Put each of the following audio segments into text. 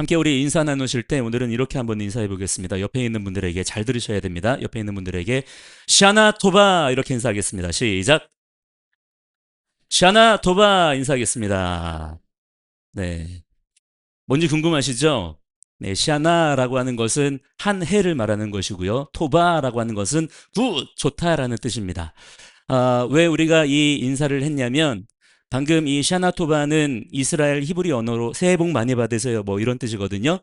함께 우리 인사 나누실 때 오늘은 이렇게 한번 인사해 보겠습니다. 옆에 있는 분들에게 잘 들으셔야 됩니다. 옆에 있는 분들에게 샤나 토바 이렇게 인사하겠습니다. 시작. 샤나 토바 인사하겠습니다. 네. 뭔지 궁금하시죠? 네, 샤나라고 하는 것은 한 해를 말하는 것이고요. 토바라고 하는 것은 굿, 좋다라는 뜻입니다. 왜 우리가 이 인사를 했냐면 방금 이 샤나 토바는 이스라엘 히브리 언어로 새해 복 많이 받으세요 뭐 이런 뜻이거든요.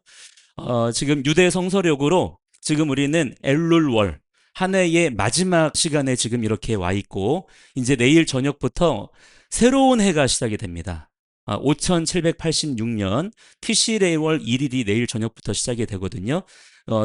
지금 유대 성서력으로 지금 우리는 엘룰월 한 해의 마지막 시간에 지금 이렇게 와 있고 이제 내일 저녁부터 새로운 해가 시작이 됩니다. 5786년 티시레이월 1일이 내일 저녁부터 시작이 되거든요.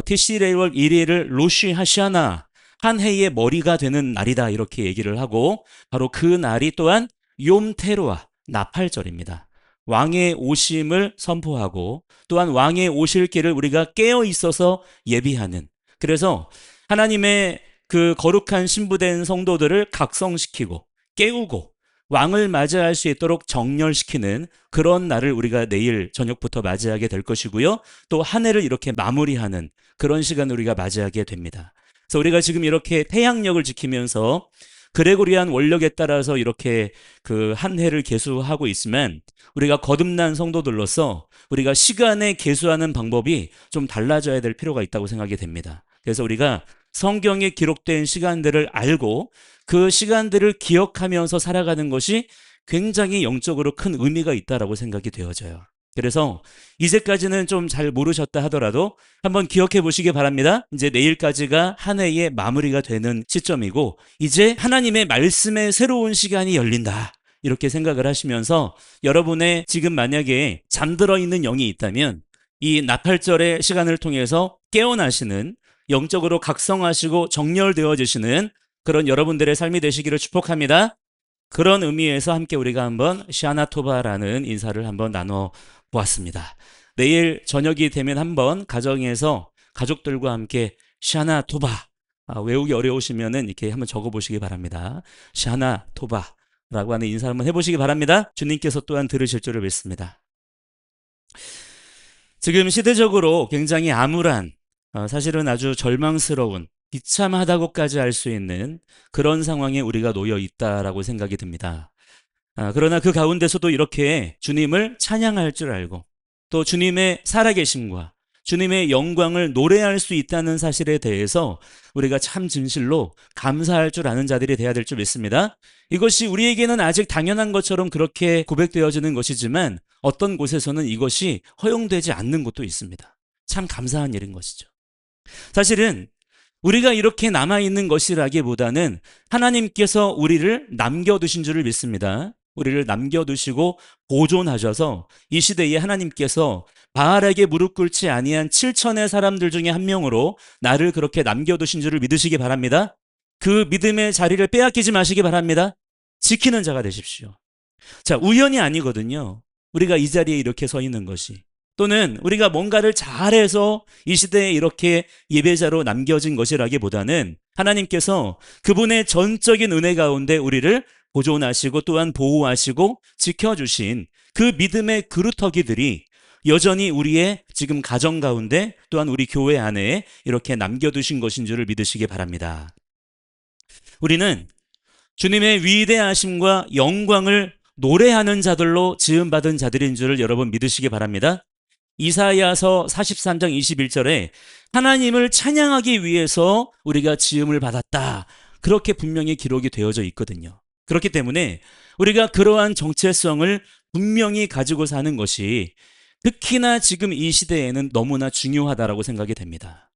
티시레이월 1일을 로쉬 하샤나 한 해의 머리가 되는 날이다 이렇게 얘기를 하고 바로 그 날이 또한 욤 테루아 나팔절입니다. 왕의 오심을 선포하고 또한 왕의 오실 길을 우리가 깨어 있어서 예비하는 그래서 하나님의 그 거룩한 신부된 성도들을 각성시키고 깨우고 왕을 맞이할 수 있도록 정렬시키는 그런 날을 우리가 내일 저녁부터 맞이하게 될 것이고요. 또 한 해를 이렇게 마무리하는 그런 시간을 우리가 맞이하게 됩니다. 그래서 우리가 지금 이렇게 태양력을 지키면서 그레고리안 원력에 따라서 이렇게 그 한 해를 계수하고 있으면 우리가 거듭난 성도들로서 우리가 시간에 계수하는 방법이 좀 달라져야 될 필요가 있다고 생각이 됩니다. 그래서 우리가 성경에 기록된 시간들을 알고 그 시간들을 기억하면서 살아가는 것이 굉장히 영적으로 큰 의미가 있다라고 생각이 되어져요. 그래서 이제까지는 좀 잘 모르셨다 하더라도 한번 기억해 보시기 바랍니다. 이제 내일까지가 한 해의 마무리가 되는 시점이고 이제 하나님의 말씀의 새로운 시간이 열린다. 이렇게 생각을 하시면서 여러분의 지금 만약에 잠들어 있는 영이 있다면 이 나팔절의 시간을 통해서 깨어나시는 영적으로 각성하시고 정렬되어지시는 그런 여러분들의 삶이 되시기를 축복합니다. 그런 의미에서 함께 우리가 한번 샤나토바라는 인사를 한번 나눠 보았습니다. 내일 저녁이 되면 한번 가정에서 가족들과 함께 샤나토바 외우기 어려우시면은 이렇게 한번 적어보시기 바랍니다. 샤나토바라고 하는 인사 한번 해보시기 바랍니다. 주님께서 또한 들으실 줄을 믿습니다. 지금 시대적으로 굉장히 암울한 사실은 아주 절망스러운 비참하다고까지 할 수 있는 그런 상황에 우리가 놓여 있다라고 생각이 듭니다. 그러나 그 가운데서도 이렇게 주님을 찬양할 줄 알고 또 주님의 살아계심과 주님의 영광을 노래할 수 있다는 사실에 대해서 우리가 참 진실로 감사할 줄 아는 자들이 돼야 될 줄 믿습니다. 이것이 우리에게는 아직 당연한 것처럼 그렇게 고백되어지는 것이지만 어떤 곳에서는 이것이 허용되지 않는 곳도 있습니다. 참 감사한 일인 것이죠. 사실은 우리가 이렇게 남아있는 것이라기보다는 하나님께서 우리를 남겨두신 줄을 믿습니다. 우리를 남겨두시고 보존하셔서 이 시대에 하나님께서 바알에게 무릎 꿇지 아니한 7천의 사람들 중에 한 명으로 나를 그렇게 남겨두신 줄을 믿으시기 바랍니다. 그 믿음의 자리를 빼앗기지 마시기 바랍니다. 지키는 자가 되십시오. 자, 우연이 아니거든요. 우리가 이 자리에 이렇게 서 있는 것이. 또는 우리가 뭔가를 잘해서 이 시대에 이렇게 예배자로 남겨진 것이라기보다는 하나님께서 그분의 전적인 은혜 가운데 우리를 보존하시고 또한 보호하시고 지켜주신 그 믿음의 그루터기들이 여전히 우리의 지금 가정 가운데 또한 우리 교회 안에 이렇게 남겨두신 것인 줄을 믿으시기 바랍니다. 우리는 주님의 위대하심과 영광을 노래하는 자들로 지음받은 자들인 줄을 여러분 믿으시기 바랍니다. 이사야서 43장 21절에 하나님을 찬양하기 위해서 우리가 지음을 받았다. 그렇게 분명히 기록이 되어져 있거든요. 그렇기 때문에 우리가 그러한 정체성을 분명히 가지고 사는 것이 특히나 지금 이 시대에는 너무나 중요하다고 생각이 됩니다.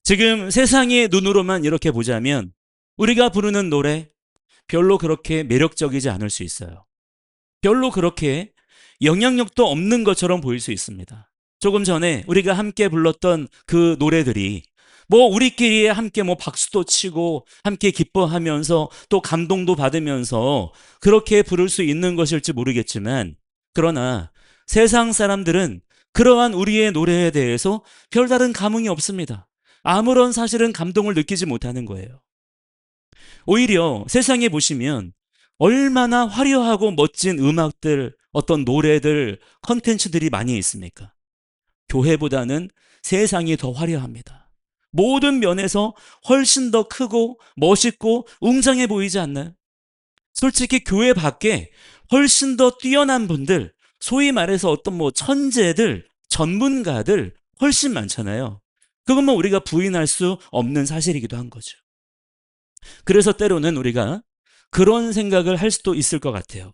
지금 세상의 눈으로만 이렇게 보자면 우리가 부르는 노래 별로 그렇게 매력적이지 않을 수 있어요. 별로 그렇게 영향력도 없는 것처럼 보일 수 있습니다. 조금 전에 우리가 함께 불렀던 그 노래들이 우리끼리 함께 박수도 치고 함께 기뻐하면서 또 감동도 받으면서 그렇게 부를 수 있는 것일지 모르겠지만 그러나 세상 사람들은 그러한 우리의 노래에 대해서 별다른 감흥이 없습니다. 아무런 사실은 감동을 느끼지 못하는 거예요. 오히려 세상에 보시면 얼마나 화려하고 멋진 음악들, 어떤 노래들, 컨텐츠들이 많이 있습니까? 교회보다는 세상이 더 화려합니다. 모든 면에서 훨씬 더 크고 멋있고 웅장해 보이지 않나요? 솔직히 교회 밖에 훨씬 더 뛰어난 분들, 소위 말해서 어떤 뭐 천재들, 전문가들 훨씬 많잖아요. 그건 뭐 우리가 부인할 수 없는 사실이기도 한 거죠. 그래서 때로는 우리가 그런 생각을 할 수도 있을 것 같아요.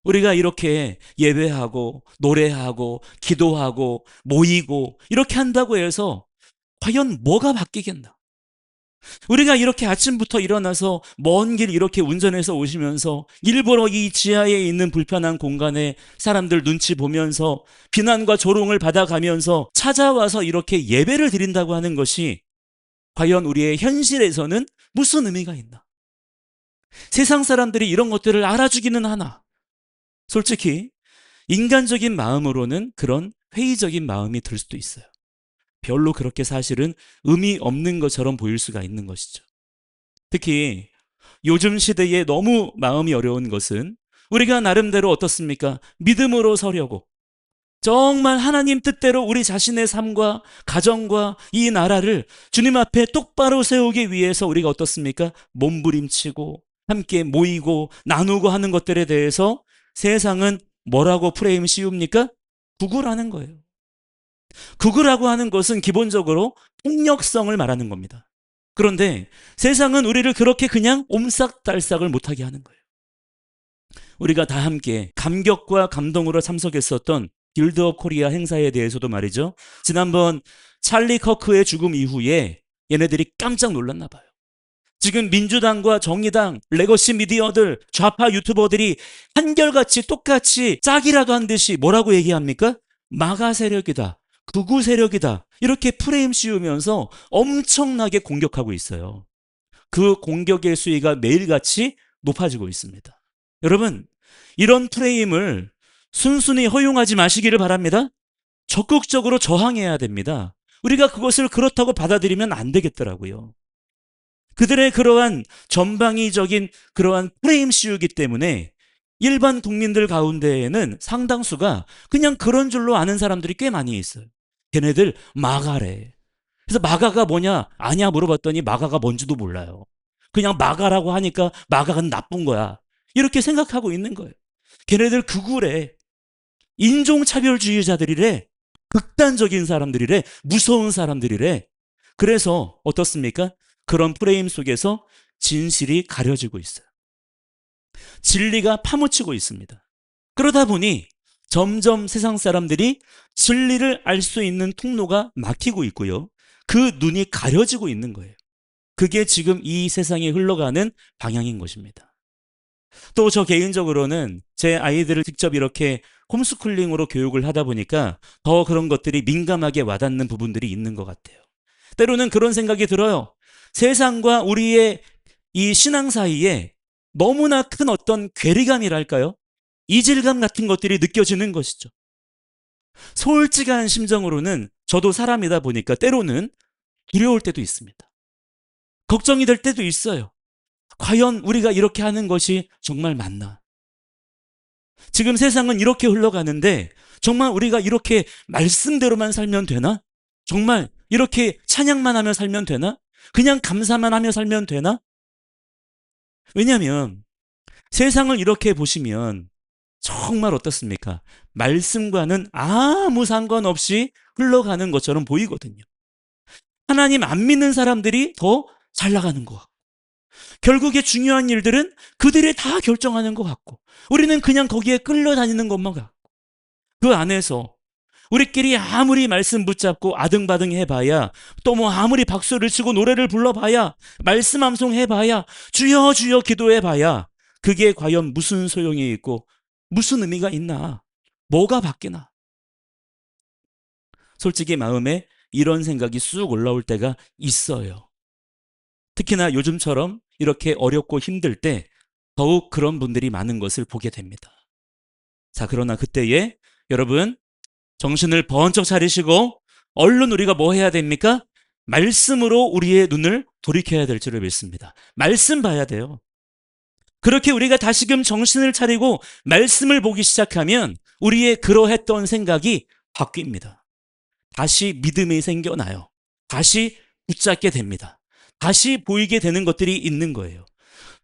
우리가 이렇게 예배하고 노래하고 기도하고 모이고 이렇게 한다고 해서 과연 뭐가 바뀌겠나? 우리가 이렇게 아침부터 일어나서 먼 길 이렇게 운전해서 오시면서 일부러 이 지하에 있는 불편한 공간에 사람들 눈치 보면서 비난과 조롱을 받아가면서 찾아와서 이렇게 예배를 드린다고 하는 것이 과연 우리의 현실에서는 무슨 의미가 있나? 세상 사람들이 이런 것들을 알아주기는 하나. 솔직히 인간적인 마음으로는 그런 회의적인 마음이 들 수도 있어요. 별로 그렇게 사실은 의미 없는 것처럼 보일 수가 있는 것이죠. 특히 요즘 시대에 너무 마음이 어려운 것은 우리가 나름대로 어떻습니까? 믿음으로 서려고 정말 하나님 뜻대로 우리 자신의 삶과 가정과 이 나라를 주님 앞에 똑바로 세우기 위해서 우리가 어떻습니까? 몸부림치고 함께 모이고 나누고 하는 것들에 대해서 세상은 뭐라고 프레임 씌웁니까? 구구라는 거예요. 구구라고 하는 것은 기본적으로 폭력성을 말하는 겁니다. 그런데 세상은 우리를 그렇게 그냥 옴싹달싹을 못하게 하는 거예요. 우리가 다 함께 감격과 감동으로 참석했었던 길드 업 코리아 행사에 대해서도 말이죠. 지난번 찰리 커크의 죽음 이후에 얘네들이 깜짝 놀랐나 봐요. 지금 민주당과 정의당, 레거시 미디어들, 좌파 유튜버들이 한결같이 똑같이 짝이라도 한 듯이 뭐라고 얘기합니까? 마가 세력이다. 극우 세력이다. 이렇게 프레임 씌우면서 엄청나게 공격하고 있어요. 그 공격의 수위가 매일같이 높아지고 있습니다. 여러분, 이런 프레임을 순순히 허용하지 마시기를 바랍니다. 적극적으로 저항해야 됩니다. 우리가 그것을 그렇다고 받아들이면 안 되겠더라고요. 그들의 그러한 전방위적인 그러한 프레임 씌우기 때문에 일반 국민들 가운데에는 상당수가 그냥 그런 줄로 아는 사람들이 꽤 많이 있어요. 걔네들 마가래. 그래서 마가가 뭐냐? 아냐 물어봤더니 마가가 뭔지도 몰라요. 그냥 마가라고 하니까 마가가 나쁜 거야. 이렇게 생각하고 있는 거예요. 걔네들 극우래. 인종차별주의자들이래. 극단적인 사람들이래. 무서운 사람들이래. 그래서 어떻습니까? 그런 프레임 속에서 진실이 가려지고 있어요. 진리가 파묻히고 있습니다. 그러다 보니 점점 세상 사람들이 진리를 알 수 있는 통로가 막히고 있고요. 그 눈이 가려지고 있는 거예요. 그게 지금 이 세상에 흘러가는 방향인 것입니다. 또 저 개인적으로는 제 아이들을 직접 이렇게 홈스쿨링으로 교육을 하다 보니까 더 그런 것들이 민감하게 와닿는 부분들이 있는 것 같아요. 때로는 그런 생각이 들어요. 세상과 우리의 이 신앙 사이에 너무나 큰 어떤 괴리감이랄까요? 이질감 같은 것들이 느껴지는 것이죠. 솔직한 심정으로는 저도 사람이다 보니까 때로는 두려울 때도 있습니다. 걱정이 될 때도 있어요. 과연 우리가 이렇게 하는 것이 정말 맞나? 지금 세상은 이렇게 흘러가는데 정말 우리가 이렇게 말씀대로만 살면 되나? 정말 이렇게 찬양만 하며 살면 되나? 그냥 감사만 하며 살면 되나? 왜냐하면 세상을 이렇게 보시면 정말 어떻습니까? 말씀과는 아무 상관없이 흘러가는 것처럼 보이거든요. 하나님 안 믿는 사람들이 더 잘 나가는 것 같고 결국에 중요한 일들은 그들이 다 결정하는 것 같고 우리는 그냥 거기에 끌려다니는 것만 같고 그 안에서 우리끼리 아무리 말씀 붙잡고 아등바등 해봐야 또 뭐 아무리 박수를 치고 노래를 불러봐야 말씀 암송 해봐야 주여 주여 기도해봐야 그게 과연 무슨 소용이 있고 무슨 의미가 있나? 뭐가 바뀌나? 솔직히 마음에 이런 생각이 쑥 올라올 때가 있어요. 특히나 요즘처럼 이렇게 어렵고 힘들 때 더욱 그런 분들이 많은 것을 보게 됩니다. 자, 그러나 그때에 여러분 정신을 번쩍 차리시고 얼른 우리가 뭐 해야 됩니까? 말씀으로 우리의 눈을 돌이켜야 될 줄을 믿습니다. 말씀 봐야 돼요. 그렇게 우리가 다시금 정신을 차리고 말씀을 보기 시작하면 우리의 그러했던 생각이 바뀝니다. 다시 믿음이 생겨나요. 다시 붙잡게 됩니다. 다시 보이게 되는 것들이 있는 거예요.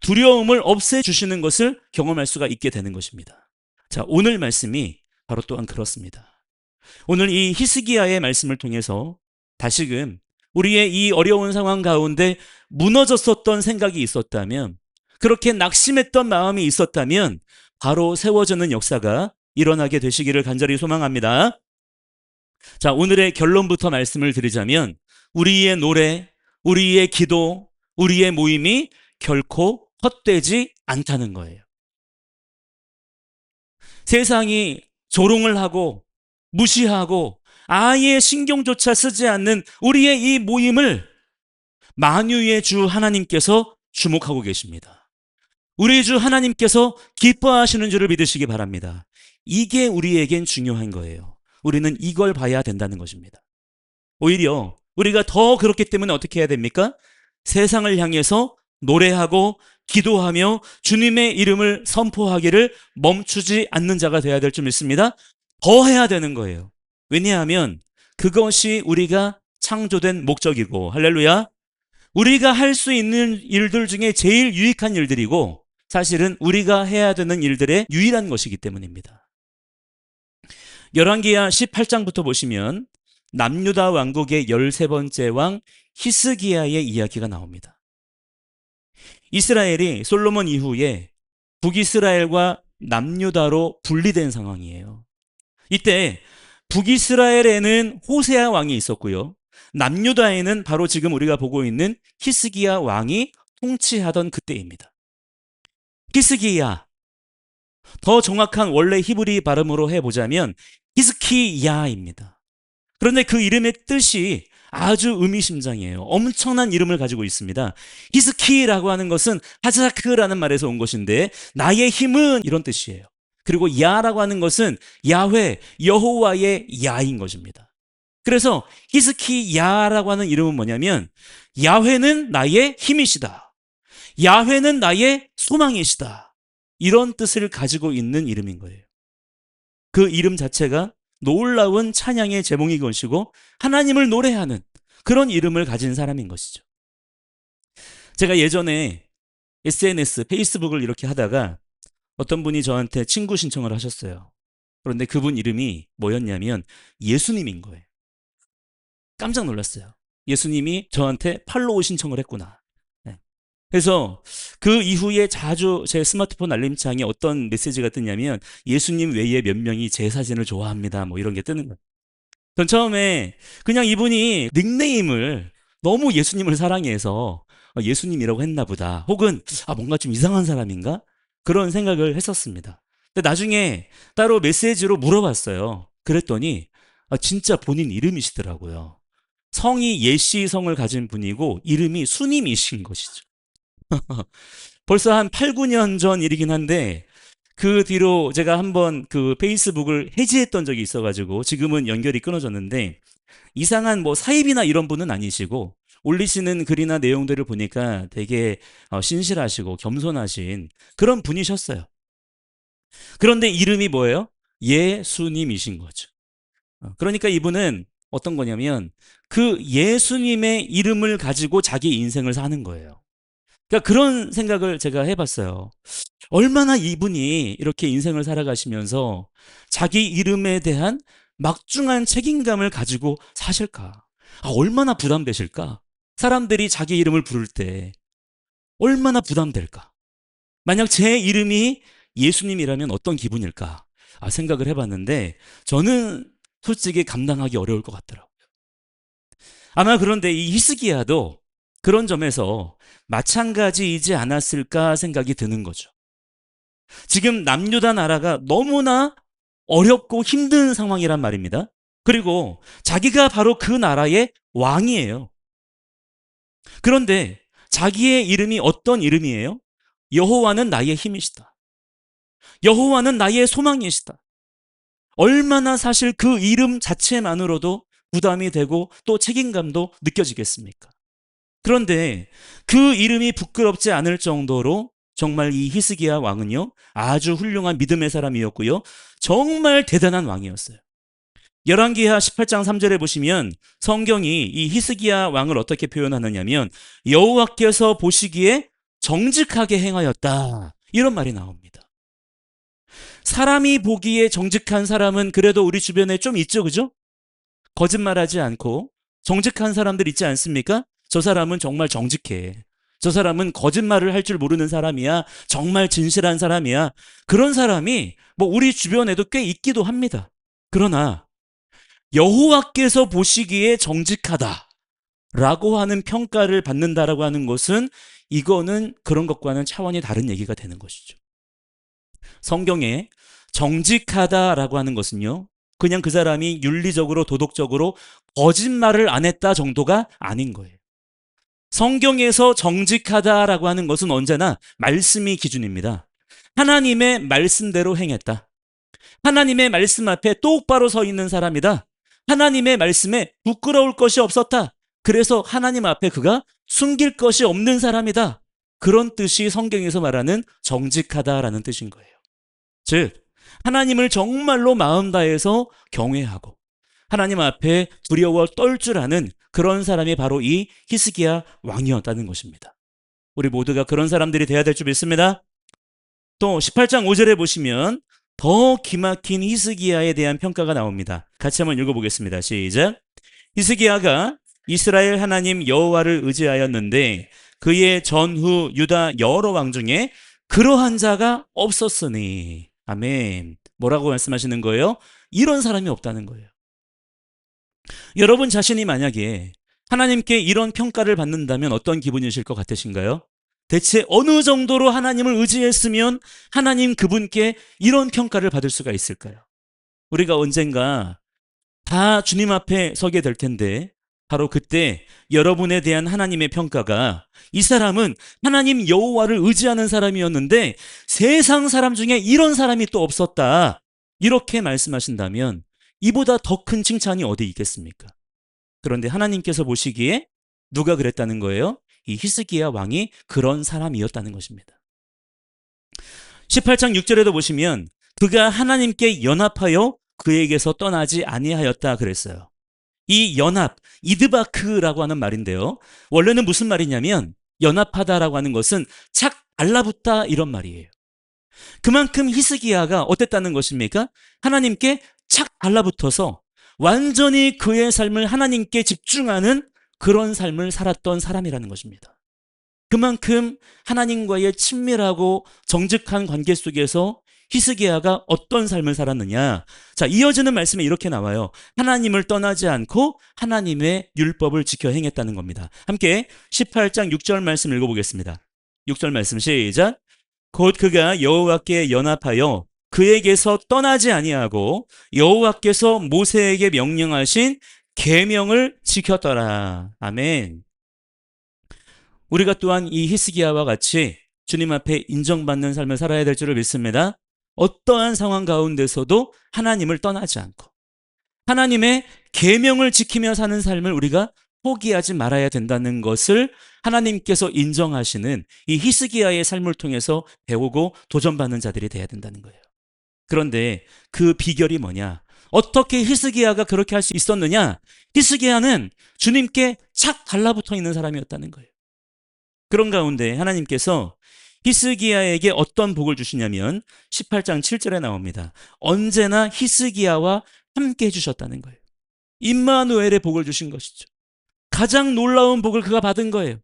두려움을 없애주시는 것을 경험할 수가 있게 되는 것입니다. 자, 오늘 말씀이 바로 또한 그렇습니다. 오늘 이 히스기야의 말씀을 통해서 다시금 우리의 이 어려운 상황 가운데 무너졌었던 생각이 있었다면, 그렇게 낙심했던 마음이 있었다면 바로 세워지는 역사가 일어나게 되시기를 간절히 소망합니다. 자, 오늘의 결론부터 말씀을 드리자면 우리의 노래, 우리의 기도, 우리의 모임이 결코 헛되지 않다는 거예요. 세상이 조롱을 하고 무시하고 아예 신경조차 쓰지 않는 우리의 이 모임을 만유의 주 하나님께서 주목하고 계십니다. 우리 주 하나님께서 기뻐하시는 줄을 믿으시기 바랍니다. 이게 우리에겐 중요한 거예요. 우리는 이걸 봐야 된다는 것입니다. 오히려 우리가 더 그렇기 때문에 어떻게 해야 됩니까? 세상을 향해서 노래하고 기도하며 주님의 이름을 선포하기를 멈추지 않는 자가 되어야 될 줄 믿습니다. 더 해야 되는 거예요. 왜냐하면 그것이 우리가 창조된 목적이고, 할렐루야, 우리가 할 수 있는 일들 중에 제일 유익한 일들이고, 사실은 우리가 해야 되는 일들의 유일한 것이기 때문입니다. 열왕기하 18장부터 보시면 남유다 왕국의 13번째 왕 히스기야의 이야기가 나옵니다. 이스라엘이 솔로몬 이후에 북이스라엘과 남유다로 분리된 상황이에요. 이때 북이스라엘에는 호세아 왕이 있었고요. 남유다에는 바로 지금 우리가 보고 있는 히스기야 왕이 통치하던 그때입니다. 히스기야, 더 정확한 원래 히브리 발음으로 해보자면 히스키야입니다. 그런데 그 이름의 뜻이 아주 의미심장해요. 엄청난 이름을 가지고 있습니다. 히스키라고 하는 것은 하자크라는 말에서 온 것인데 나의 힘은 이런 뜻이에요. 그리고 야라고 하는 것은 야훼, 여호와의 야인 것입니다. 그래서 히스키야라고 하는 이름은 뭐냐면 야훼는 나의 힘이시다, 야훼는 나의 소망이시다, 이런 뜻을 가지고 있는 이름인 거예요. 그 이름 자체가 놀라운 찬양의 제목인 것이고 하나님을 노래하는 그런 이름을 가진 사람인 것이죠. 제가 예전에 SNS, 페이스북을 이렇게 하다가 어떤 분이 저한테 친구 신청을 하셨어요. 그런데 그분 이름이 뭐였냐면 예수님인 거예요. 깜짝 놀랐어요. 예수님이 저한테 팔로우 신청을 했구나. 그래서 그 이후에 자주 제 스마트폰 알림창에 어떤 메시지가 뜨냐면 예수님 외에 몇 명이 제 사진을 좋아합니다, 뭐 이런 게 뜨는 거예요. 전 처음에 그냥 이분이 닉네임을 너무 예수님을 사랑해서 예수님이라고 했나 보다, 혹은 뭔가 좀 이상한 사람인가, 그런 생각을 했었습니다. 근데 나중에 따로 메시지로 물어봤어요. 그랬더니 진짜 본인 이름이시더라고요. 성이 예시 성을 가진 분이고 이름이 수님이신 것이죠. 벌써 한 8, 9년 전 일이긴 한데 그 뒤로 제가 한번 그 페이스북을 해지했던 적이 있어가지고 지금은 연결이 끊어졌는데, 이상한 뭐 사입이나 이런 분은 아니시고 올리시는 글이나 내용들을 보니까 되게 신실하시고 겸손하신 그런 분이셨어요. 그런데 이름이 뭐예요? 예수님이신 거죠. 그러니까 이분은 어떤 거냐면 그 예수님의 이름을 가지고 자기 인생을 사는 거예요. 그러니까 그런 생각을 제가 해봤어요. 얼마나 이분이 이렇게 인생을 살아가시면서 자기 이름에 대한 막중한 책임감을 가지고 사실까? 얼마나 부담되실까? 사람들이 자기 이름을 부를 때 얼마나 부담될까? 만약 제 이름이 예수님이라면 어떤 기분일까? 생각을 해봤는데 저는 솔직히 감당하기 어려울 것 같더라고요. 아마 그런데 이 히스기야도 그런 점에서 마찬가지이지 않았을까 생각이 드는 거죠. 지금 남유다 나라가 너무나 어렵고 힘든 상황이란 말입니다. 그리고 자기가 바로 그 나라의 왕이에요. 그런데 자기의 이름이 어떤 이름이에요? 여호와는 나의 힘이시다, 여호와는 나의 소망이시다. 얼마나 사실 그 이름 자체만으로도 부담이 되고 또 책임감도 느껴지겠습니까? 그런데 그 이름이 부끄럽지 않을 정도로 정말 이 히스기야 왕은요, 아주 훌륭한 믿음의 사람이었고요, 정말 대단한 왕이었어요. 열왕기하 18장 3절에 보시면 성경이 이 히스기야 왕을 어떻게 표현하느냐면 여호와께서 보시기에 정직하게 행하였다, 이런 말이 나옵니다. 사람이 보기에 정직한 사람은 그래도 우리 주변에 좀 있죠, 그죠? 거짓말하지 않고 정직한 사람들 있지 않습니까? 저 사람은 정말 정직해. 저 사람은 거짓말을 할 줄 모르는 사람이야. 정말 진실한 사람이야. 그런 사람이 뭐 우리 주변에도 꽤 있기도 합니다. 그러나 여호와께서 보시기에 정직하다라고 하는 평가를 받는다라고 하는 것은, 이거는 그런 것과는 차원이 다른 얘기가 되는 것이죠. 성경에 정직하다라고 하는 것은요, 그냥 그 사람이 윤리적으로 도덕적으로 거짓말을 안 했다 정도가 아닌 거예요. 성경에서 정직하다라고 하는 것은 언제나 말씀이 기준입니다. 하나님의 말씀대로 행했다. 하나님의 말씀 앞에 똑바로 서 있는 사람이다. 하나님의 말씀에 부끄러울 것이 없었다. 그래서 하나님 앞에 그가 숨길 것이 없는 사람이다. 그런 뜻이 성경에서 말하는 정직하다라는 뜻인 거예요. 즉, 하나님을 정말로 마음 다해서 경외하고 하나님 앞에 두려워 떨 줄 아는 그런 사람이 바로 이 히스기야 왕이었다는 것입니다. 우리 모두가 그런 사람들이 돼야 될 줄 믿습니다. 또 18장 5절에 보시면 더 기막힌 히스기야에 대한 평가가 나옵니다. 같이 한번 읽어보겠습니다. 시작. 히스기야가 이스라엘 하나님 여호와를 의지하였는데 그의 전후 유다 여러 왕 중에 그러한 자가 없었으니. 아멘. 뭐라고 말씀하시는 거예요? 이런 사람이 없다는 거예요. 여러분 자신이 만약에 하나님께 이런 평가를 받는다면 어떤 기분이실 것 같으신가요? 대체 어느 정도로 하나님을 의지했으면 하나님 그분께 이런 평가를 받을 수가 있을까요? 우리가 언젠가 다 주님 앞에 서게 될 텐데 바로 그때 여러분에 대한 하나님의 평가가, 이 사람은 하나님 여호와를 의지하는 사람이었는데 세상 사람 중에 이런 사람이 또 없었다, 이렇게 말씀하신다면 이보다 더 큰 칭찬이 어디 있겠습니까? 그런데 하나님께서 보시기에 누가 그랬다는 거예요? 이 히스기야 왕이 그런 사람이었다는 것입니다. 18장 6절에도 보시면 그가 하나님께 연합하여 그에게서 떠나지 아니하였다 그랬어요. 이 연합, 이드바크라고 하는 말인데요, 원래는 무슨 말이냐면 연합하다라고 하는 것은 착 달라붙다, 이런 말이에요. 그만큼 히스기야가 어땠다는 것입니까? 하나님께 착 달라붙어서 완전히 그의 삶을 하나님께 집중하는 그런 삶을 살았던 사람이라는 것입니다. 그만큼 하나님과의 친밀하고 정직한 관계 속에서 히스기야가 어떤 삶을 살았느냐. 자, 이어지는 말씀에 이렇게 나와요. 하나님을 떠나지 않고 하나님의 율법을 지켜 행했다는 겁니다. 함께 18장 6절 말씀 읽어보겠습니다. 6절 말씀 시작. 곧 그가 여호와께 연합하여 그에게서 떠나지 아니하고 여호와께서 모세에게 명령하신 계명을 지켰더라. 아멘. 우리가 또한 이 히스기야와 같이 주님 앞에 인정받는 삶을 살아야 될 줄을 믿습니다. 어떠한 상황 가운데서도 하나님을 떠나지 않고 하나님의 계명을 지키며 사는 삶을 우리가 포기하지 말아야 된다는 것을 하나님께서 인정하시는 이 히스기야의 삶을 통해서 배우고 도전받는 자들이 돼야 된다는 거예요. 그런데 그 비결이 뭐냐? 어떻게 히스기야가 그렇게 할 수 있었느냐? 히스기야는 주님께 착 달라붙어 있는 사람이었다는 거예요. 그런 가운데 하나님께서 히스기야에게 어떤 복을 주시냐면 18장 7절에 나옵니다. 언제나 히스기야와 함께 해주셨다는 거예요. 임마누엘의 복을 주신 것이죠. 가장 놀라운 복을 그가 받은 거예요.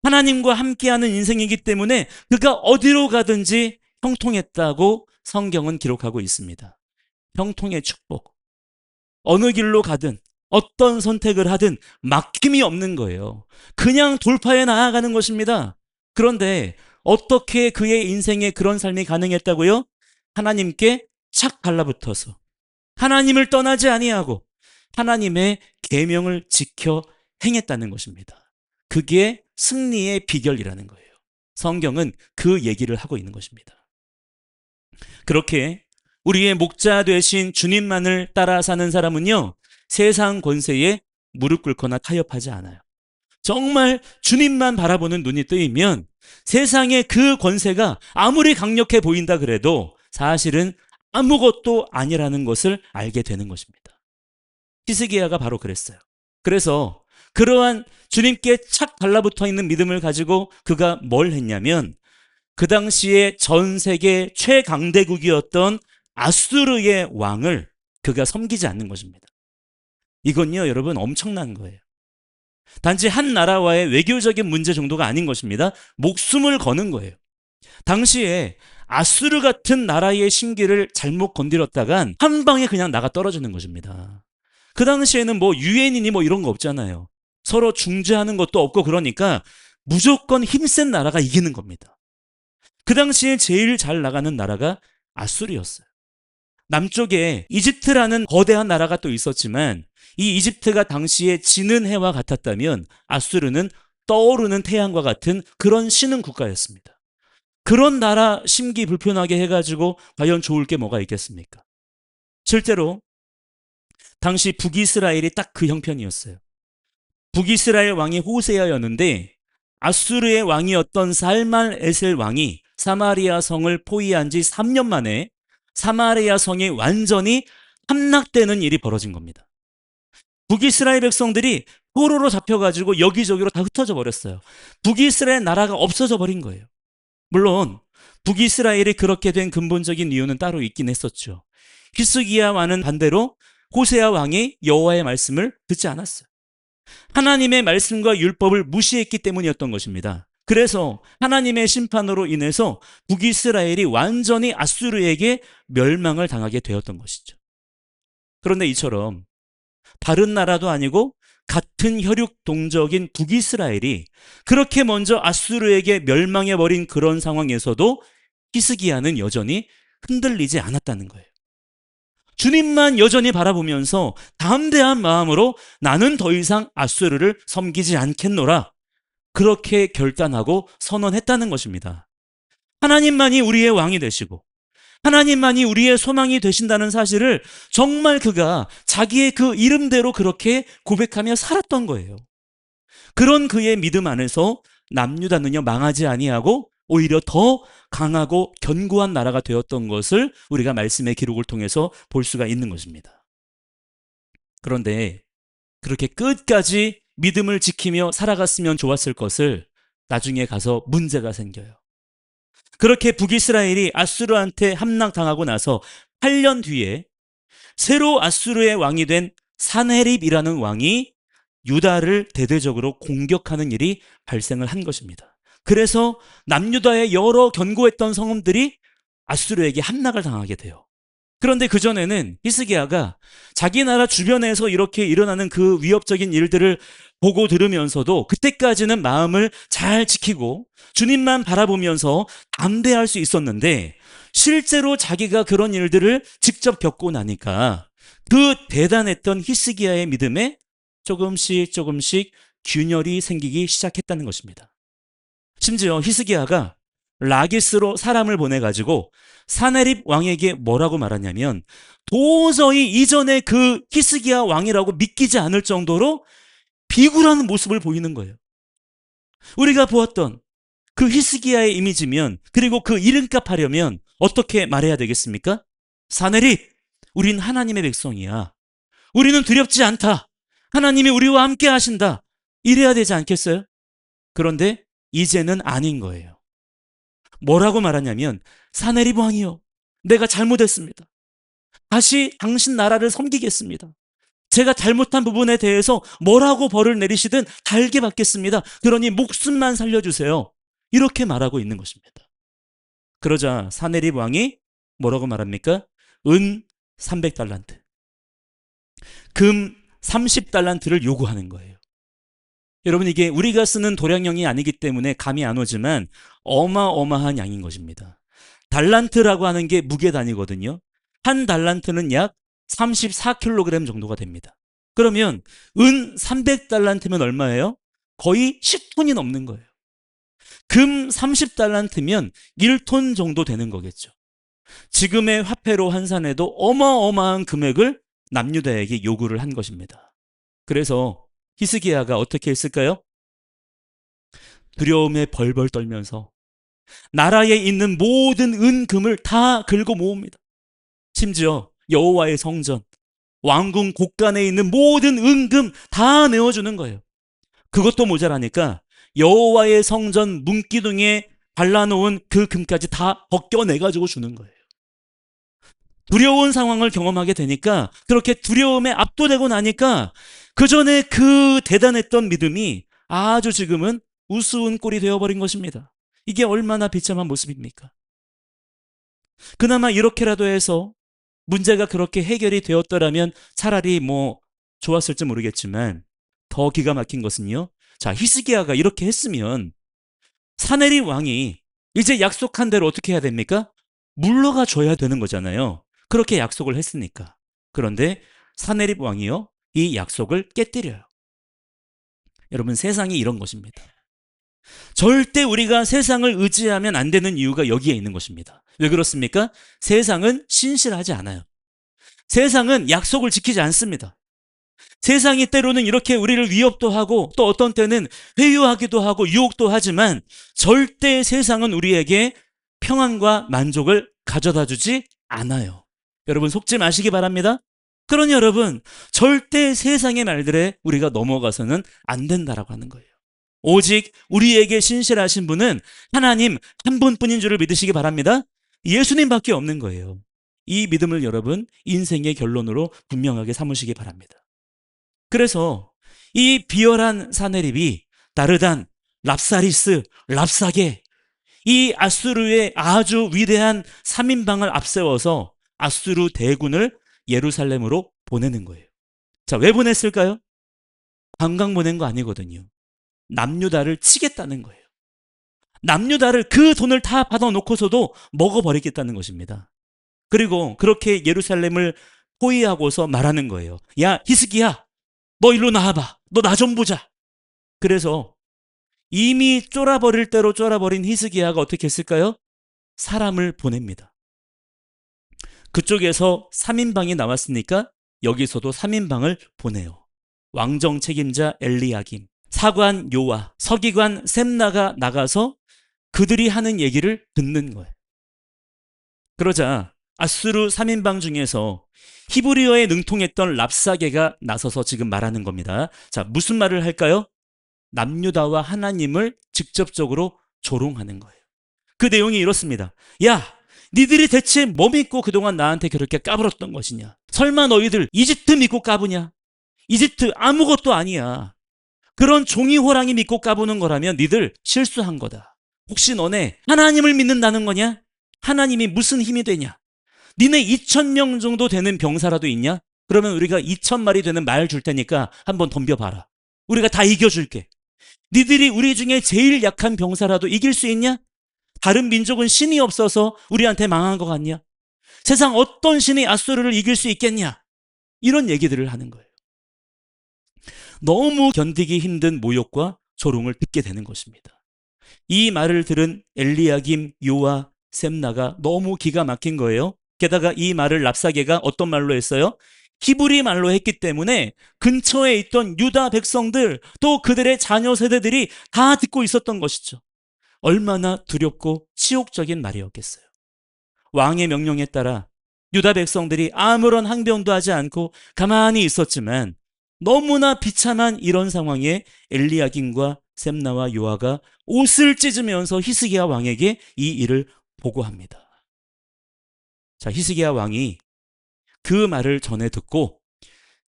하나님과 함께하는 인생이기 때문에 그가 어디로 가든지 형통했다고 성경은 기록하고 있습니다. 형통의 축복. 어느 길로 가든 어떤 선택을 하든 막힘이 없는 거예요. 그냥 돌파해 나아가는 것입니다. 그런데 어떻게 그의 인생에 그런 삶이 가능했다고요? 하나님께 착 달라붙어서 하나님을 떠나지 아니하고 하나님의 계명을 지켜 행했다는 것입니다. 그게 승리의 비결이라는 거예요. 성경은 그 얘기를 하고 있는 것입니다. 그렇게 우리의 목자 되신 주님만을 따라 사는 사람은요, 세상 권세에 무릎 꿇거나 타협하지 않아요. 정말 주님만 바라보는 눈이 뜨이면 세상의 그 권세가 아무리 강력해 보인다 그래도 사실은 아무것도 아니라는 것을 알게 되는 것입니다. 히스기야가 바로 그랬어요. 그래서 그러한 주님께 착 달라붙어 있는 믿음을 가지고 그가 뭘 했냐면 그 당시에 전 세계 최강대국이었던 아수르의 왕을 그가 섬기지 않는 것입니다. 이건요, 여러분 엄청난 거예요. 단지 한 나라와의 외교적인 문제 정도가 아닌 것입니다. 목숨을 거는 거예요. 당시에 아수르 같은 나라의 심기를 잘못 건드렸다간 한 방에 그냥 나가 떨어지는 것입니다. 그 당시에는 뭐 유엔이니 뭐 이런 거 없잖아요. 서로 중재하는 것도 없고 그러니까 무조건 힘센 나라가 이기는 겁니다. 그 당시에 제일 잘 나가는 나라가 아수르였어요. 남쪽에 이집트라는 거대한 나라가 또 있었지만 이 이집트가 당시에 지는 해와 같았다면 아수르는 떠오르는 태양과 같은 그런 신흥 국가였습니다. 그런 나라 심기 불편하게 해가지고 과연 좋을 게 뭐가 있겠습니까? 실제로 당시 북이스라엘이 딱 그 형편이었어요. 북이스라엘 왕이 호세아였는데 아수르의 왕이었던 살만 에셀 왕이 사마리아 성을 포위한 지 3년 만에 사마리아 성이 완전히 함락되는 일이 벌어진 겁니다. 북이스라엘 백성들이 포로로 잡혀가지고 여기저기로 다 흩어져 버렸어요. 북이스라엘 나라가 없어져 버린 거예요. 물론 북이스라엘이 그렇게 된 근본적인 이유는 따로 있긴 했었죠. 히스기야 왕은 반대로 호세아 왕이 여호와의 말씀을 듣지 않았어요. 하나님의 말씀과 율법을 무시했기 때문이었던 것입니다. 그래서 하나님의 심판으로 인해서 북이스라엘이 완전히 아수르에게 멸망을 당하게 되었던 것이죠. 그런데 이처럼 다른 나라도 아니고 같은 혈육 동족인 북이스라엘이 그렇게 먼저 아수르에게 멸망해버린 그런 상황에서도 히스기야는 여전히 흔들리지 않았다는 거예요. 주님만 여전히 바라보면서 담대한 마음으로 나는 더 이상 아수르를 섬기지 않겠노라, 그렇게 결단하고 선언했다는 것입니다. 하나님만이 우리의 왕이 되시고 하나님만이 우리의 소망이 되신다는 사실을 정말 그가 자기의 그 이름대로 그렇게 고백하며 살았던 거예요. 그런 그의 믿음 안에서 남유다는요 망하지 아니하고 오히려 더 강하고 견고한 나라가 되었던 것을 우리가 말씀의 기록을 통해서 볼 수가 있는 것입니다. 그런데 그렇게 끝까지 믿음을 지키며 살아갔으면 좋았을 것을 나중에 가서 문제가 생겨요. 그렇게 북이스라엘이 아수르한테 함락당하고 나서 8년 뒤에 새로 아수르의 왕이 된 사네립이라는 왕이 유다를 대대적으로 공격하는 일이 발생을 한 것입니다. 그래서 남유다의 여러 견고했던 성읍들이 아수르에게 함락을 당하게 돼요. 그런데 그전에는 히스기야가 자기 나라 주변에서 이렇게 일어나는 그 위협적인 일들을 보고 들으면서도 그때까지는 마음을 잘 지키고 주님만 바라보면서 담대할 수 있었는데 실제로 자기가 그런 일들을 직접 겪고 나니까 그 대단했던 히스기야의 믿음에 조금씩 균열이 생기기 시작했다는 것입니다. 심지어 히스기야가 라기스로 사람을 보내가지고 사네립 왕에게 뭐라고 말하냐면 도저히 이전에 그 히스기야 왕이라고 믿기지 않을 정도로 비굴한 모습을 보이는 거예요. 우리가 보았던 그 히스기야의 이미지면, 그리고 그 이름값 하려면 어떻게 말해야 되겠습니까? 사네립, 우린 하나님의 백성이야. 우리는 두렵지 않다. 하나님이 우리와 함께 하신다. 이래야 되지 않겠어요? 그런데 이제는 아닌 거예요. 뭐라고 말하냐면 사네립 왕이요, 내가 잘못했습니다. 다시 당신 나라를 섬기겠습니다. 제가 잘못한 부분에 대해서 뭐라고 벌을 내리시든 달게 받겠습니다. 그러니 목숨만 살려주세요. 이렇게 말하고 있는 것입니다. 그러자 사네립 왕이 뭐라고 말합니까? 은 300달란트, 금 30달란트를 요구하는 거예요. 여러분, 이게 우리가 쓰는 도량형이 아니기 때문에 감이 안 오지만 어마어마한 양인 것입니다. 달란트라고 하는 게 무게 단위거든요. 한 달란트는 약 34kg 정도가 됩니다. 그러면 은 300달란트면 얼마예요? 거의 10톤이 넘는 거예요. 금 30달란트면 1톤 정도 되는 거겠죠. 지금의 화폐로 환산해도 어마어마한 금액을 남유다에게 요구를 한 것입니다. 그래서 히스기야가 어떻게 했을까요? 두려움에 벌벌 떨면서 나라에 있는 모든 은, 금을 다 긁어 모읍니다. 심지어 여호와의 성전, 왕궁 곳간에 있는 모든 은금 다 내어주는 거예요. 그것도 모자라니까 여호와의 성전 문기둥에 발라놓은 그 금까지 다 벗겨내가지고 주는 거예요. 두려운 상황을 경험하게 되니까, 그렇게 두려움에 압도되고 나니까 그 전에 그 대단했던 믿음이 아주 지금은 우스운 꼴이 되어버린 것입니다. 이게 얼마나 비참한 모습입니까? 그나마 이렇게라도 해서 문제가 그렇게 해결이 되었더라면 차라리 좋았을지 모르겠지만, 더 기가 막힌 것은요, 자, 히스기야가 이렇게 했으면 사네립 왕이 이제 약속한 대로 어떻게 해야 됩니까? 물러가 줘야 되는 거잖아요. 그렇게 약속을 했으니까. 그런데 사네립 왕이요, 이 약속을 깨뜨려요. 여러분, 세상이 이런 것입니다. 절대 우리가 세상을 의지하면 안 되는 이유가 여기에 있는 것입니다. 왜 그렇습니까? 세상은 신실하지 않아요. 세상은 약속을 지키지 않습니다. 세상이 때로는 이렇게 우리를 위협도 하고, 또 어떤 때는 회유하기도 하고 유혹도 하지만, 절대 세상은 우리에게 평안과 만족을 가져다 주지 않아요. 여러분, 속지 마시기 바랍니다. 그러니 여러분, 절대 세상의 말들에 우리가 넘어가서는 안 된다라고 하는 거예요. 오직 우리에게 신실하신 분은 하나님 한 분뿐인 줄을 믿으시기 바랍니다. 예수님밖에 없는 거예요. 이 믿음을 여러분, 인생의 결론으로 분명하게 삼으시기 바랍니다. 그래서 이 비열한 사네립이 나르단, 랍사리스, 랍사게, 이 아수르의 아주 위대한 3인방을 앞세워서 아수르 대군을 예루살렘으로 보내는 거예요. 자, 왜 보냈을까요? 관광 보낸 거 아니거든요. 남유다를 치겠다는 거예요. 남유다를, 그 돈을 다 받아놓고서도 먹어버리겠다는 것입니다. 그리고 그렇게 예루살렘을 포위하고서 말하는 거예요. 야, 히스기야, 너 일로 나와봐. 너 나 좀 보자. 그래서 이미 쫄아버릴 대로 쫄아버린 히스기야가 어떻게 했을까요? 사람을 보냅니다. 그쪽에서 3인방이 나왔으니까 여기서도 3인방을 보내요. 왕정 책임자 엘리야김, 사관 요아, 서기관 셈나가 나가서 그들이 하는 얘기를 듣는 거예요. 그러자 아수르 3인방 중에서 히브리어에 능통했던 랍사게가 나서서 지금 말하는 겁니다. 자, 무슨 말을 할까요? 남유다와 하나님을 직접적으로 조롱하는 거예요. 그 내용이 이렇습니다. 야, 니들이 대체 뭐 믿고 그동안 나한테 그렇게 까불었던 것이냐? 설마 너희들 이집트 믿고 까부냐? 이집트 아무것도 아니야. 그런 종이 호랑이 믿고 까부는 거라면 니들 실수한 거다. 혹시 너네 하나님을 믿는다는 거냐? 하나님이 무슨 힘이 되냐? 니네 2,000명 정도 되는 병사라도 있냐? 그러면 우리가 2,000마리 되는 말 줄 테니까 한번 덤벼봐라. 우리가 다 이겨줄게. 니들이 우리 중에 제일 약한 병사라도 이길 수 있냐? 다른 민족은 신이 없어서 우리한테 망한 것 같냐? 세상 어떤 신이 아수르를 이길 수 있겠냐? 이런 얘기들을 하는 거예요. 너무 견디기 힘든 모욕과 조롱을 듣게 되는 것입니다. 이 말을 들은 엘리야김, 요아, 셈나가 너무 기가 막힌 거예요. 게다가 이 말을 랍사게가 어떤 말로 했어요? 히브리 말로 했기 때문에 근처에 있던 유다 백성들, 또 그들의 자녀 세대들이 다 듣고 있었던 것이죠. 얼마나 두렵고 치욕적인 말이었겠어요. 왕의 명령에 따라 유다 백성들이 아무런 항변도 하지 않고 가만히 있었지만, 너무나 비참한 이런 상황에 엘리야김과 셈나와 요아가 옷을 찢으면서 히스기야 왕에게 이 일을 보고합니다. 자, 히스기야 왕이 그 말을 전해 듣고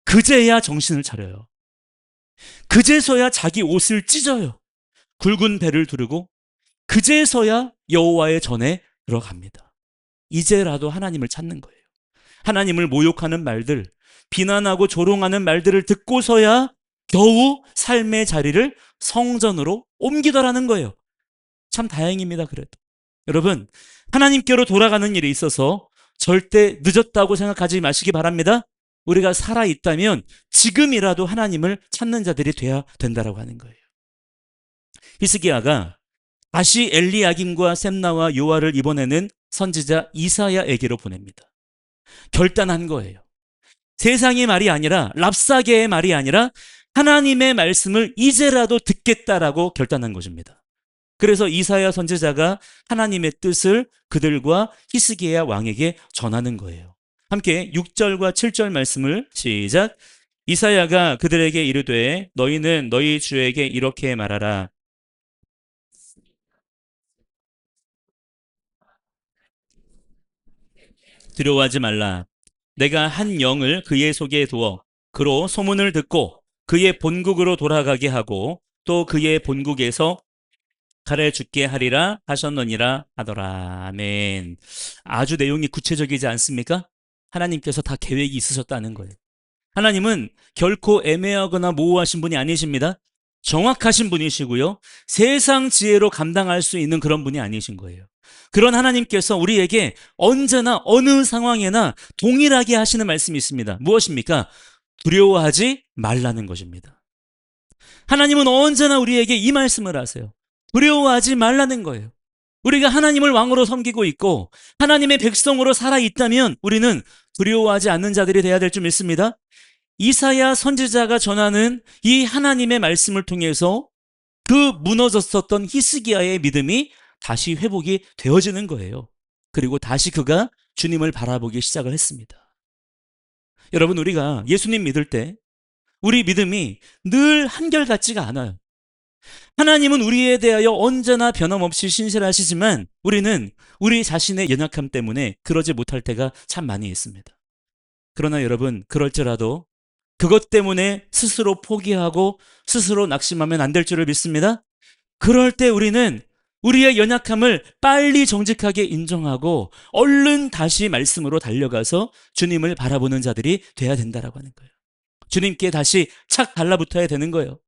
그제야 정신을 차려요. 그제서야 자기 옷을 찢어요. 굵은 배를 두르고 그제서야 여호와의 전에 들어갑니다. 이제라도 하나님을 찾는 거예요. 하나님을 모욕하는 말들, 비난하고 조롱하는 말들을 듣고서야 겨우 삶의 자리를 성전으로 옮기더라는 거예요. 참 다행입니다. 그래도 여러분, 하나님께로 돌아가는 일에 있어서 절대 늦었다고 생각하지 마시기 바랍니다. 우리가 살아있다면 지금이라도 하나님을 찾는 자들이 돼야 된다라고 하는 거예요. 히스기야가 다시 엘리야김과 셈나와 요아를 이번에는 선지자 이사야에게로 보냅니다. 결단한 거예요. 세상의 말이 아니라, 랍사게의 말이 아니라 하나님의 말씀을 이제라도 듣겠다라고 결단한 것입니다. 그래서 이사야 선지자가 하나님의 뜻을 그들과 히스기야 왕에게 전하는 거예요. 함께 6절과 7절 말씀을 시작. 이사야가 그들에게 이르되 너희는 너희 주에게 이렇게 말하라. 두려워하지 말라. 내가 한 영을 그의 속에 두어 그로 소문을 듣고 그의 본국으로 돌아가게 하고 또 그의 본국에서 칼을 죽게 하리라 하셨느니라 하더라. 아멘. 아주 내용이 구체적이지 않습니까? 하나님께서 다 계획이 있으셨다는 거예요. 하나님은 결코 애매하거나 모호하신 분이 아니십니다. 정확하신 분이시고요. 세상 지혜로 감당할 수 있는 그런 분이 아니신 거예요. 그런 하나님께서 우리에게 언제나 어느 상황에나 동일하게 하시는 말씀이 있습니다. 무엇입니까? 두려워하지 말라는 것입니다. 하나님은 언제나 우리에게 이 말씀을 하세요. 두려워하지 말라는 거예요. 우리가 하나님을 왕으로 섬기고 있고 하나님의 백성으로 살아있다면 우리는 두려워하지 않는 자들이 되어야 될 줄 믿습니다. 이사야 선지자가 전하는 이 하나님의 말씀을 통해서 그 무너졌었던 히스기야의 믿음이 다시 회복이 되어지는 거예요. 그리고 다시 그가 주님을 바라보기 시작을 했습니다. 여러분, 우리가 예수님 믿을 때 우리 믿음이 늘 한결같지가 않아요. 하나님은 우리에 대하여 언제나 변함없이 신실하시지만 우리는 우리 자신의 연약함 때문에 그러지 못할 때가 참 많이 있습니다. 그러나 여러분, 그럴지라도 그것 때문에 스스로 포기하고 스스로 낙심하면 안 될 줄을 믿습니다. 그럴 때 우리는 우리의 연약함을 빨리 정직하게 인정하고 얼른 다시 말씀으로 달려가서 주님을 바라보는 자들이 돼야 된다라고 하는 거예요. 주님께 다시 착 달라붙어야 되는 거예요.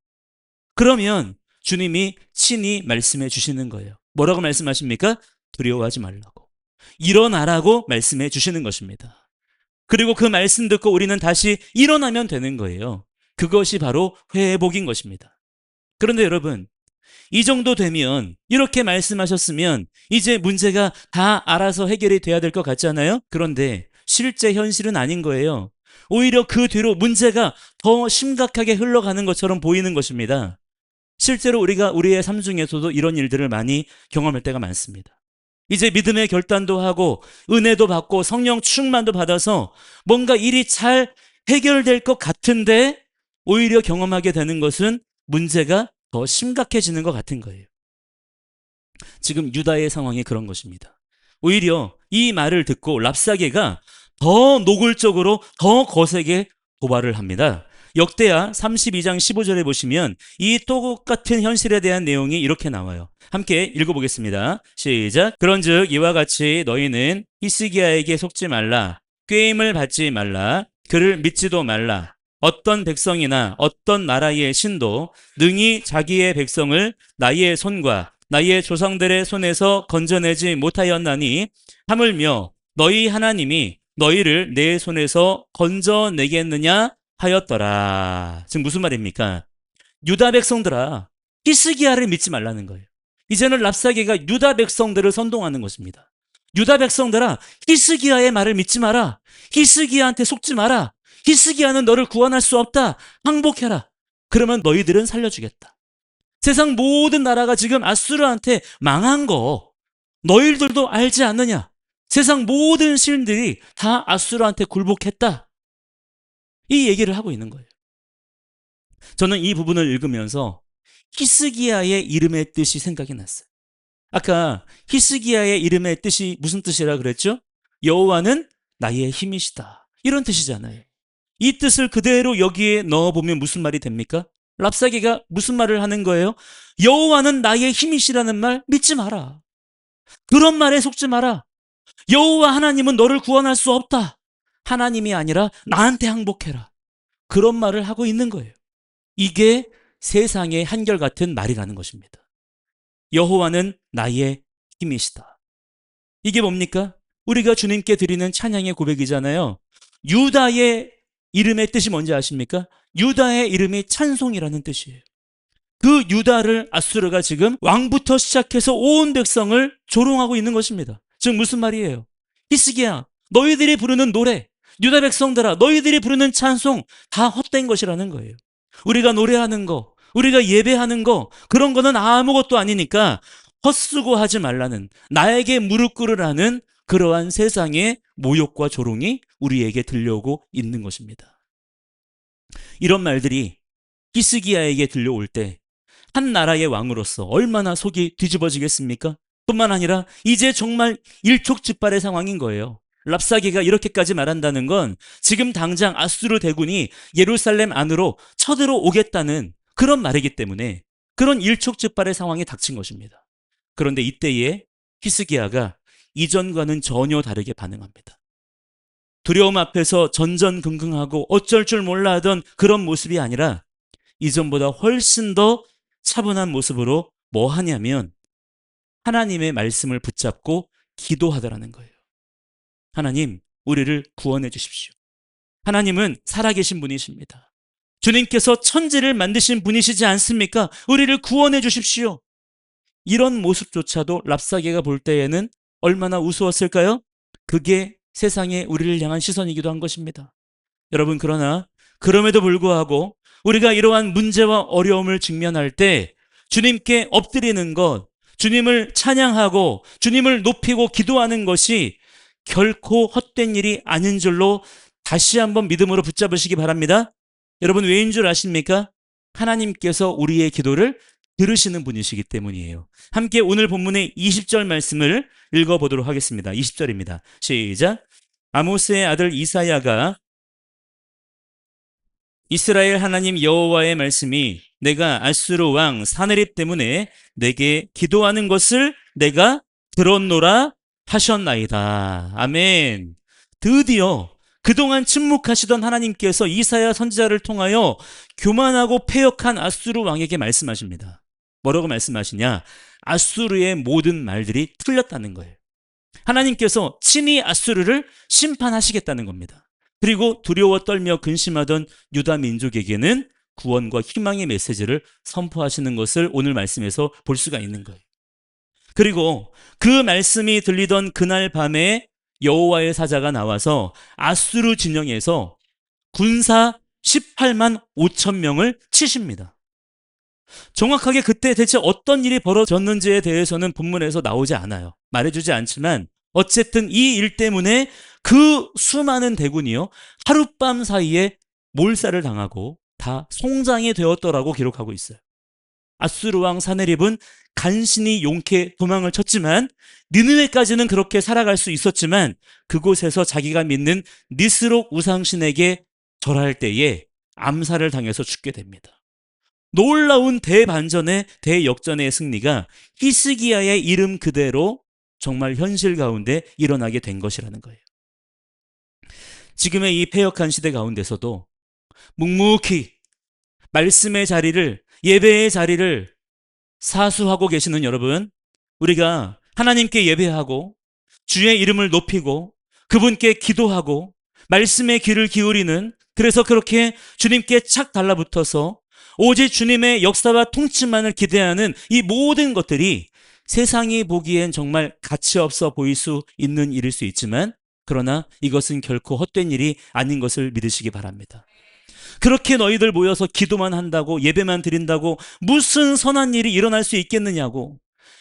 그러면 주님이 친히 말씀해 주시는 거예요. 뭐라고 말씀하십니까? 두려워하지 말라고. 일어나라고 말씀해 주시는 것입니다. 그리고 그 말씀 듣고 우리는 다시 일어나면 되는 거예요. 그것이 바로 회복인 것입니다. 그런데 여러분, 이 정도 되면, 이렇게 말씀하셨으면 이제 문제가 다 알아서 해결이 돼야 될 것 같잖아요? 그런데 실제 현실은 아닌 거예요. 오히려 그 뒤로 문제가 더 심각하게 흘러가는 것처럼 보이는 것입니다. 실제로 우리가 우리의 삶 중에서도 이런 일들을 많이 경험할 때가 많습니다. 이제 믿음의 결단도 하고 은혜도 받고 성령 충만도 받아서 뭔가 일이 잘 해결될 것 같은데 오히려 경험하게 되는 것은 문제가 더 심각해지는 것 같은 거예요. 지금 유다의 상황이 그런 것입니다. 오히려 이 말을 듣고 랍사게가 더 노골적으로 더 거세게 도발을 합니다. 역대하 32장 15절에 보시면 이 똑같은 현실에 대한 내용이 이렇게 나와요. 함께 읽어보겠습니다. 시작. 그런즉 이와 같이 너희는 히스기야에게 속지 말라. 꾀임을 받지 말라. 그를 믿지도 말라. 어떤 백성이나 어떤 나라의 신도 능히 자기의 백성을 나의 손과 나의 조상들의 손에서 건져내지 못하였나니 하물며 너희 하나님이 너희를 내 손에서 건져내겠느냐 하였더라. 지금 무슨 말입니까? 유다 백성들아, 히스기야를 믿지 말라는 거예요. 이제는 랍사게가 유다 백성들을 선동하는 것입니다. 유다 백성들아, 히스기야의 말을 믿지 마라. 히스기야한테 속지 마라. 히스기야는 너를 구원할 수 없다. 항복해라. 그러면 너희들은 살려주겠다. 세상 모든 나라가 지금 아수르한테 망한 거 너희들도 알지 않느냐? 세상 모든 신들이 다 아수르한테 굴복했다. 이 얘기를 하고 있는 거예요. 저는 이 부분을 읽으면서 히스기야의 이름의 뜻이 생각이 났어요. 아까 히스기야의 이름의 뜻이 무슨 뜻이라 그랬죠? 여호와는 나의 힘이시다. 이런 뜻이잖아요. 이 뜻을 그대로 여기에 넣어보면 무슨 말이 됩니까? 랍사게가 무슨 말을 하는 거예요? 여호와는 나의 힘이시라는 말 믿지 마라. 그런 말에 속지 마라. 여호와 하나님은 너를 구원할 수 없다. 하나님이 아니라 나한테 항복해라. 그런 말을 하고 있는 거예요. 이게 세상의 한결같은 말이라는 것입니다. 여호와는 나의 힘이시다. 이게 뭡니까? 우리가 주님께 드리는 찬양의 고백이잖아요. 유다의 이름의 뜻이 뭔지 아십니까? 유다의 이름이 찬송이라는 뜻이에요. 그 유다를 아수르가 지금 왕부터 시작해서 온 백성을 조롱하고 있는 것입니다. 즉 무슨 말이에요? 히스기야, 너희들이 부르는 노래, 유다 백성들아, 너희들이 부르는 찬송 다 헛된 것이라는 거예요. 우리가 노래하는 거, 우리가 예배하는 거, 그런 거는 아무것도 아니니까 헛수고하지 말라는, 나에게 무릎 꿇으라는 그러한 세상의 모욕과 조롱이 우리에게 들려오고 있는 것입니다. 이런 말들이 히스기야에게 들려올 때 한 나라의 왕으로서 얼마나 속이 뒤집어지겠습니까? 뿐만 아니라 이제 정말 일촉즉발의 상황인 거예요. 랍사게가 이렇게까지 말한다는 건 지금 당장 아수르 대군이 예루살렘 안으로 쳐들어오겠다는 그런 말이기 때문에 그런 일촉즉발의 상황이 닥친 것입니다. 그런데 이때에 히스기야가 이전과는 전혀 다르게 반응합니다. 두려움 앞에서 전전긍긍하고 어쩔 줄 몰라 하던 그런 모습이 아니라 이전보다 훨씬 더 차분한 모습으로 뭐 하냐면 하나님의 말씀을 붙잡고 기도하더라는 거예요. 하나님, 우리를 구원해 주십시오. 하나님은 살아계신 분이십니다. 주님께서 천지를 만드신 분이시지 않습니까? 우리를 구원해 주십시오. 이런 모습조차도 랍사게가 볼 때에는 얼마나 우스웠을까요? 그게 세상에 우리를 향한 시선이기도 한 것입니다. 여러분, 그러나 그럼에도 불구하고 우리가 이러한 문제와 어려움을 직면할 때 주님께 엎드리는 것, 주님을 찬양하고 주님을 높이고 기도하는 것이 결코 헛된 일이 아닌 줄로 다시 한번 믿음으로 붙잡으시기 바랍니다. 여러분, 왜인 줄 아십니까? 하나님께서 우리의 기도를 들으시는 분이시기 때문이에요. 함께 오늘 본문의 20절 말씀을 읽어보도록 하겠습니다. 20절입니다. 시작. 아모스의 아들 이사야가 이스라엘 하나님 여호와의 말씀이 내가 아수르 왕 사네립 때문에 내게 기도하는 것을 내가 들었노라 하셨나이다. 아멘. 드디어 그동안 침묵하시던 하나님께서 이사야 선지자를 통하여 교만하고 패역한 아수르 왕에게 말씀하십니다. 뭐라고 말씀하시냐? 아수르의 모든 말들이 틀렸다는 거예요. 하나님께서 친히 아수르를 심판하시겠다는 겁니다. 그리고 두려워 떨며 근심하던 유다 민족에게는 구원과 희망의 메시지를 선포하시는 것을 오늘 말씀에서 볼 수가 있는 거예요. 그리고 그 말씀이 들리던 그날 밤에 여호와의 사자가 나와서 아수르 진영에서 군사 18만 5천 명을 치십니다. 정확하게 그때 대체 어떤 일이 벌어졌는지에 대해서는 본문에서 나오지 않아요. 말해주지 않지만 어쨌든 이 일 때문에 그 수많은 대군이요 하룻밤 사이에 몰살을 당하고 다 송장이 되었더라고 기록하고 있어요. 아수르 왕 사네립은 간신히 용케 도망을 쳤지만 니느웨까지는 그렇게 살아갈 수 있었지만 그곳에서 자기가 믿는 니스록 우상신에게 절할 때에 암살을 당해서 죽게 됩니다. 놀라운 대반전의 대역전의 승리가 히스기야의 이름 그대로 정말 현실 가운데 일어나게 된 것이라는 거예요. 지금의 이 패역한 시대 가운데서도 묵묵히 말씀의 자리를, 예배의 자리를 사수하고 계시는 여러분, 우리가 하나님께 예배하고 주의 이름을 높이고 그분께 기도하고 말씀의 귀를 기울이는, 그래서 그렇게 주님께 착 달라붙어서 오직 주님의 역사와 통치만을 기대하는 이 모든 것들이 세상이 보기엔 정말 가치 없어 보일 수 있는 일일 수 있지만 그러나 이것은 결코 헛된 일이 아닌 것을 믿으시기 바랍니다. 그렇게 너희들 모여서 기도만 한다고, 예배만 드린다고 무슨 선한 일이 일어날 수 있겠느냐고,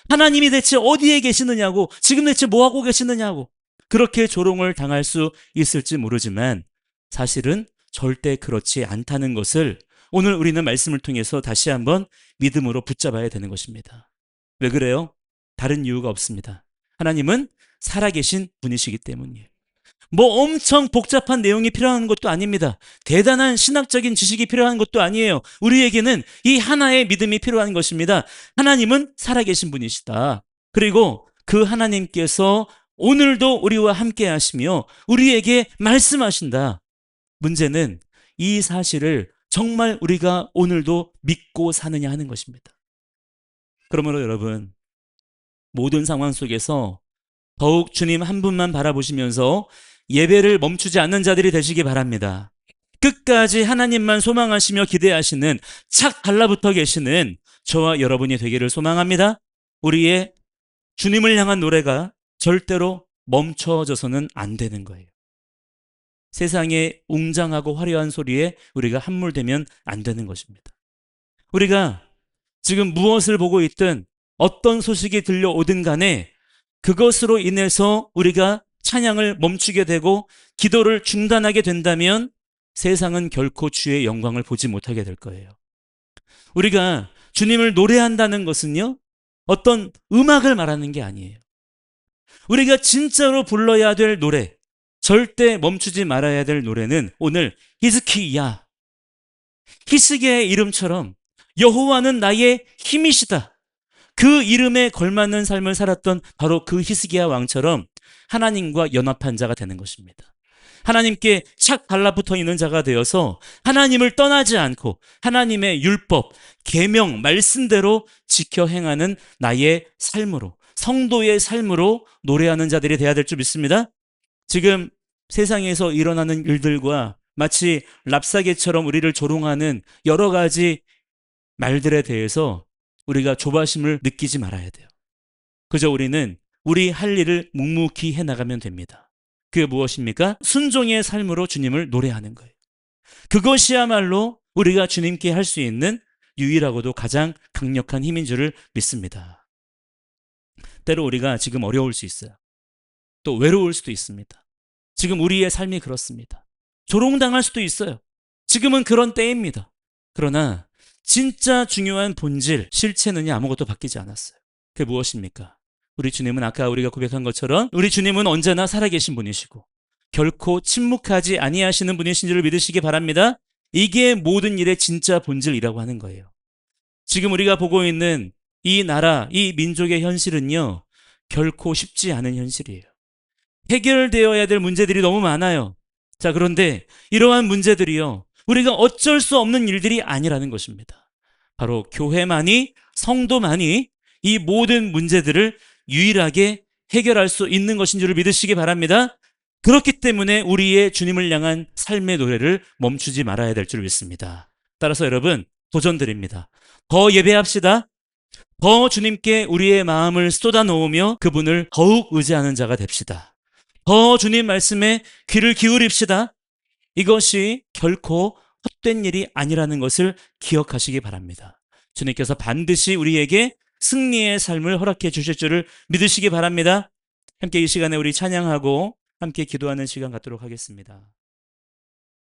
하나님이 대체 어디에 계시느냐고, 지금 대체 뭐하고 계시느냐고 그렇게 조롱을 당할 수 있을지 모르지만 사실은 절대 그렇지 않다는 것을 오늘 우리는 말씀을 통해서 다시 한번 믿음으로 붙잡아야 되는 것입니다. 왜 그래요? 다른 이유가 없습니다. 하나님은 살아계신 분이시기 때문이에요. 뭐 엄청 복잡한 내용이 필요한 것도 아닙니다. 대단한 신학적인 지식이 필요한 것도 아니에요. 우리에게는 이 하나의 믿음이 필요한 것입니다. 하나님은 살아계신 분이시다. 그리고 그 하나님께서 오늘도 우리와 함께 하시며 우리에게 말씀하신다. 문제는 이 사실을 정말 우리가 오늘도 믿고 사느냐 하는 것입니다. 그러므로 여러분, 모든 상황 속에서 더욱 주님 한 분만 바라보시면서 예배를 멈추지 않는 자들이 되시기 바랍니다. 끝까지 하나님만 소망하시며 기대하시는, 착 달라붙어 계시는 저와 여러분이 되기를 소망합니다. 우리의 주님을 향한 노래가 절대로 멈춰져서는 안 되는 거예요. 세상의 웅장하고 화려한 소리에 우리가 함몰되면 안 되는 것입니다. 우리가 지금 무엇을 보고 있든 어떤 소식이 들려오든 간에 그것으로 인해서 우리가 찬양을 멈추게 되고 기도를 중단하게 된다면 세상은 결코 주의 영광을 보지 못하게 될 거예요. 우리가 주님을 노래한다는 것은요, 어떤 음악을 말하는 게 아니에요. 우리가 진짜로 불러야 될 노래, 절대 멈추지 말아야 될 노래는 오늘 히스기야, 히스기야의 이름처럼 여호와는 나의 힘이시다. 그 이름에 걸맞는 삶을 살았던 바로 그 히스기야 왕처럼 하나님과 연합한 자가 되는 것입니다. 하나님께 착 달라붙어 있는 자가 되어서 하나님을 떠나지 않고 하나님의 율법, 계명, 말씀대로 지켜 행하는 나의 삶으로, 성도의 삶으로 노래하는 자들이 되어야 될 줄 믿습니다. 지금 세상에서 일어나는 일들과 마치 랍사개처럼 우리를 조롱하는 여러 가지 말들에 대해서 우리가 조바심을 느끼지 말아야 돼요. 그저 우리는 우리 할 일을 묵묵히 해나가면 됩니다. 그게 무엇입니까? 순종의 삶으로 주님을 노래하는 거예요. 그것이야말로 우리가 주님께 할 수 있는 유일하고도 가장 강력한 힘인 줄을 믿습니다. 때로 우리가 지금 어려울 수 있어요. 또 외로울 수도 있습니다. 지금 우리의 삶이 그렇습니다. 조롱당할 수도 있어요. 지금은 그런 때입니다. 그러나 진짜 중요한 본질, 실체는요, 아무것도 바뀌지 않았어요. 그게 무엇입니까? 우리 주님은 아까 우리가 고백한 것처럼 우리 주님은 언제나 살아계신 분이시고 결코 침묵하지 아니하시는 분이신 줄을 믿으시기 바랍니다. 이게 모든 일의 진짜 본질이라고 하는 거예요. 지금 우리가 보고 있는 이 나라, 이 민족의 현실은요, 결코 쉽지 않은 현실이에요. 해결되어야 될 문제들이 너무 많아요. 자, 그런데 이러한 문제들이요, 우리가 어쩔 수 없는 일들이 아니라는 것입니다. 바로 교회만이, 성도만이 이 모든 문제들을 유일하게 해결할 수 있는 것인 줄을 믿으시기 바랍니다. 그렇기 때문에 우리의 주님을 향한 삶의 노래를 멈추지 말아야 될 줄 믿습니다. 따라서 여러분, 도전드립니다. 더 예배합시다. 더 주님께 우리의 마음을 쏟아놓으며 그분을 더욱 의지하는 자가 됩시다. 더 주님 말씀에 귀를 기울입시다. 이것이 결코 헛된 일이 아니라는 것을 기억하시기 바랍니다. 주님께서 반드시 우리에게 승리의 삶을 허락해 주실 줄을 믿으시기 바랍니다. 함께 이 시간에 우리 찬양하고 함께 기도하는 시간 갖도록 하겠습니다.